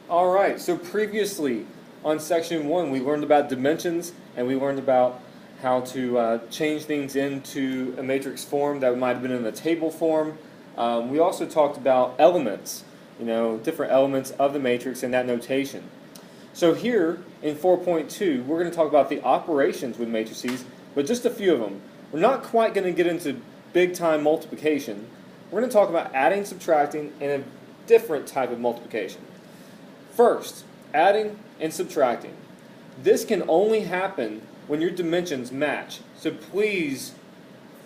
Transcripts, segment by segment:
Alright, so previously on section 1 we learned about dimensions and we learned about how to change things into a matrix form that might have been in a table form. We also talked about elements, different elements of the matrix and that notation. So here in 4.2 we're going to talk about the operations with matrices, but just a few of them. We're not quite going to get into big time multiplication. We're going to talk about adding, subtracting, and a different type of multiplication. First, adding and subtracting. This can only happen when your dimensions match. So please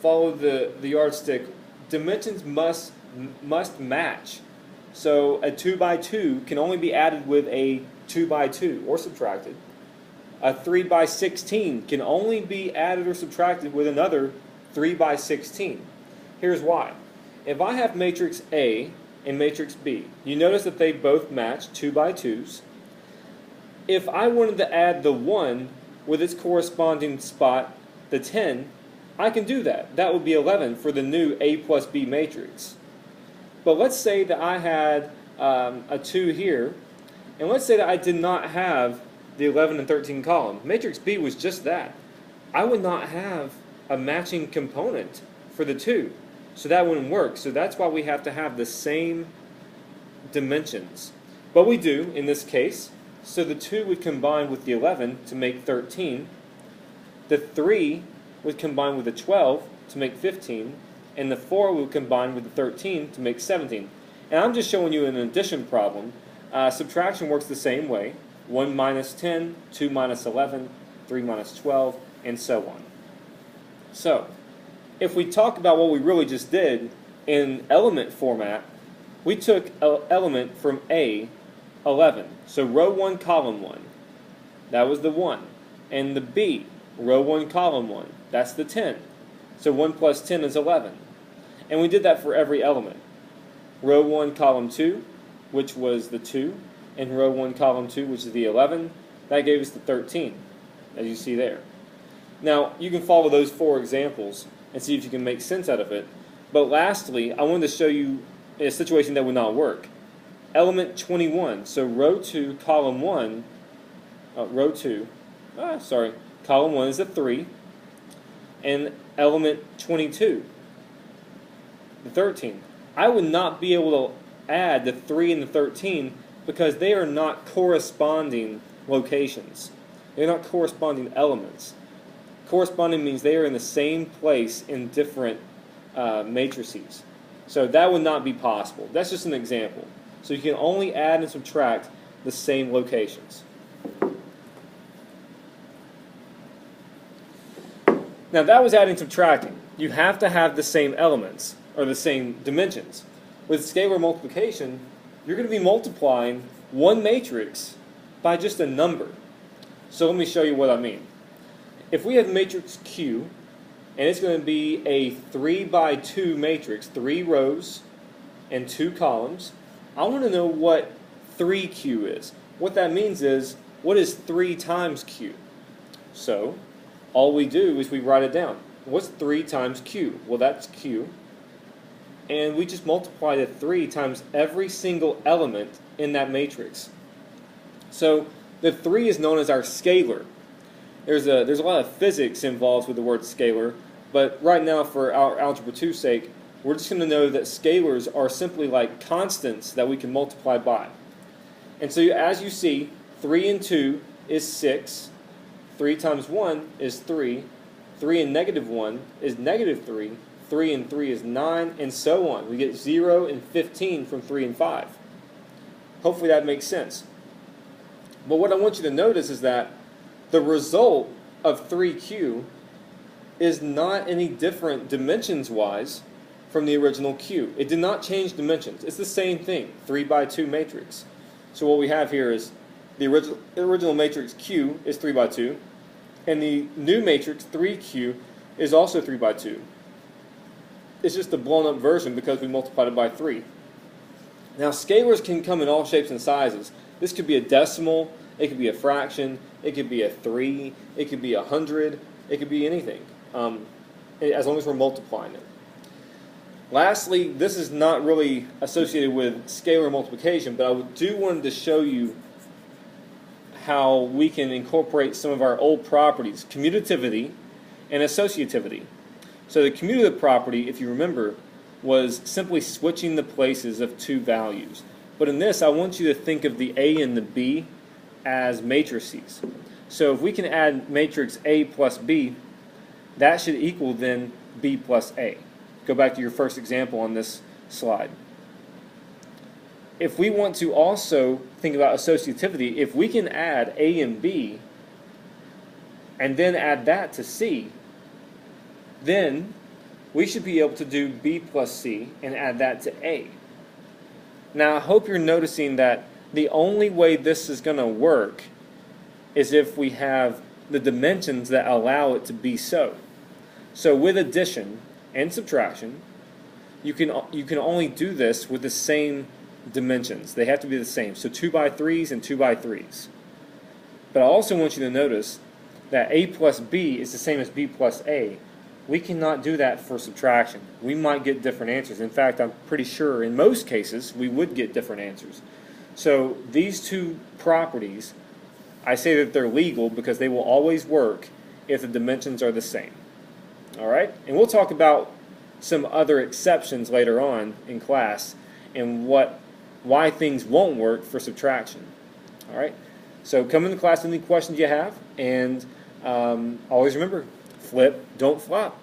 follow the yardstick. Dimensions must match. So a 2 by 2 can only be added with a 2 by 2 or subtracted. A 3 by 16 can only be added or subtracted with another 3 by 16. Here's why. If I have matrix A and matrix B, you notice that they both match 2 by 2s. If I wanted to add the 1 with its corresponding spot, the 10, I can do that. That would be 11 for the new A plus B matrix. But let's say that I had a 2 here, and let's say that I did not have the 11 and 13 column. Matrix B was just that. I would not have a matching component for the 2. So that wouldn't work. So that's why we have to have the same dimensions. But we do in this case. So the 2 would combine with the 11 to make 13. The 3 would combine with the 12 to make 15. And the 4 would combine with the 13 to make 17. And I'm just showing you an addition problem. Subtraction works the same way. 1 minus 10, 2 minus 11, 3 minus 12, and so on. So, if we talk about what we really just did in element format, we took an element from A, 11. So row 1, column 1. That was the 1. And the B, row 1, column 1. That's the 10. So 1 plus 10 is 11. And we did that for every element. Row 1, column 2, which was the 2. And row 1, column 2, which is the 11. That gave us the 13, as you see there. Now, you can follow those 4 examples and see if you can make sense out of it. But lastly, I wanted to show you a situation that would not work. Element 21, so row 2, column 1, column 1 is a 3, and element 22, the 13. I would not be able to add the 3 and the 13 because they are not corresponding locations. They're not corresponding elements. Corresponding means they are in the same place in different matrices. So that would not be possible. That's just an example. So you can only add and subtract the same locations. Now that was adding and subtracting. You have to have the same elements, or the same dimensions. With scalar multiplication, you're going to be multiplying one matrix by just a number. So let me show you what I mean. If we have matrix Q, and it's going to be a 3 by 2 matrix, 3 rows and 2 columns, I want to know what 3Q is. What that means is, what is 3 times Q? So, all we do is we write it down. What's 3 times Q? Well, that's Q. And we just multiply the 3 times every single element in that matrix. So, the 3 is known as our scalar. There's a lot of physics involved with the word scalar, but right now, for our Algebra 2 sake, we're just going to know that scalars are simply like constants that we can multiply by. And so as you see, 3 and 2 is 6, 3 times 1 is 3, 3 and negative 1 is negative 3, 3 and 3 is 9, and so on. We get 0 and 15 from 3 and 5. Hopefully that makes sense. But what I want you to notice is that the result of 3Q is not any different dimensions-wise from the original Q. It did not change dimensions. It's the same thing, 3 by 2 matrix. So what we have here is the original matrix Q is 3 by 2, and the new matrix 3Q is also 3 by 2. It's just a blown up version because we multiplied it by 3. Now scalars can come in all shapes and sizes. This could be a decimal, it could be a fraction, it could be a 3, it could be 100, it could be anything, as long as we're multiplying it. Lastly, this is not really associated with scalar multiplication, but I do want to show you how we can incorporate some of our old properties, commutativity and associativity. So the commutative property, if you remember, was simply switching the places of two values. But in this, I want you to think of the A and the B as matrices. So if we can add matrix A plus B, that should equal then B plus A. Go back to your first example on this slide. If we want to also think about associativity, if we can add A and B and then add that to C, then we should be able to do B plus C and add that to A. Now I hope you're noticing that the only way this is going to work is if we have the dimensions that allow it to be so. So with addition and subtraction, you can only do this with the same dimensions. They have to be the same. So 2 by 3s and 2 by 3s. But I also want you to notice that A plus B is the same as B plus A. We cannot do that for subtraction. We might get different answers. In fact, I'm pretty sure in most cases we would get different answers. So these two properties, I say that they're legal because they will always work if the dimensions are the same. Alright? And we'll talk about some other exceptions later on in class and why things won't work for subtraction. Alright? So come into class with any questions you have, and always remember, flip, don't flop.